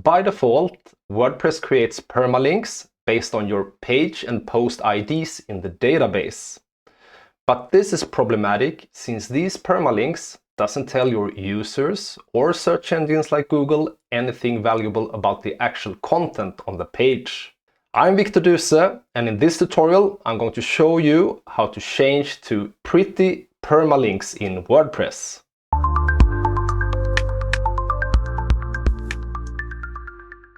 By default, WordPress creates permalinks based on your page and post IDs in the database. But this is problematic since these permalinks doesn't tell your users or search engines like Google anything valuable about the actual content on the page. I'm Victor Duse, and in this tutorial I'm going to show you how to change to pretty permalinks in WordPress.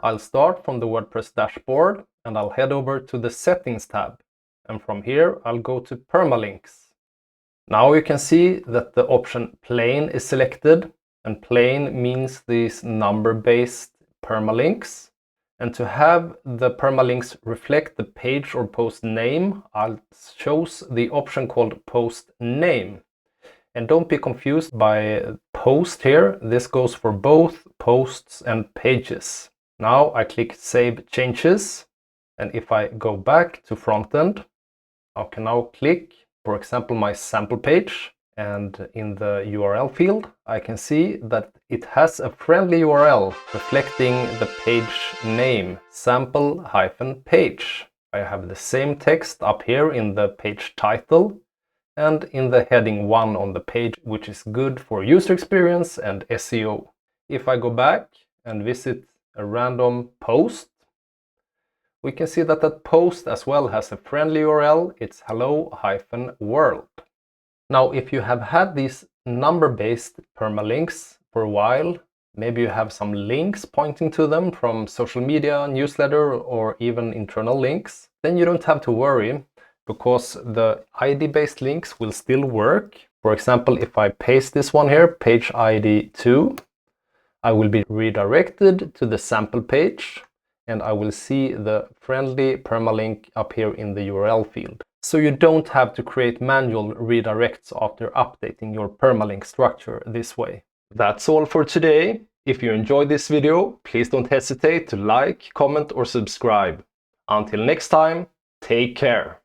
I'll start from the WordPress dashboard and I'll head over to the Settings tab. And from here I'll go to Permalinks. Now you can see that the option Plain is selected, and plain means these number-based permalinks. And to have the permalinks reflect the page or post name, I'll choose the option called Post Name. And don't be confused by post here. This goes for both posts and pages. Now I click Save Changes, and if I go back to front end, I can now click, for example, my sample page, and in the URL field I can see that it has a friendly URL reflecting the page name, sample-page. I have the same text up here in the page title and in the heading 1 on the page, which is good for user experience and SEO. If I go back and visit a random post, we can see that that post as well has a friendly URL. It's hello-world. Now, if you have had these number-based permalinks for a while, maybe you have some links pointing to them from social media, newsletter, or even internal links, then you don't have to worry, because the ID-based links will still work. For example, if I paste this one here, page ID 2, I will be redirected to the sample page, and I will see the friendly permalink up here in the URL field. So you don't have to create manual redirects after updating your permalink structure this way. That's all for today. If you enjoyed this video, please don't hesitate to like, comment or subscribe. Until next time, take care.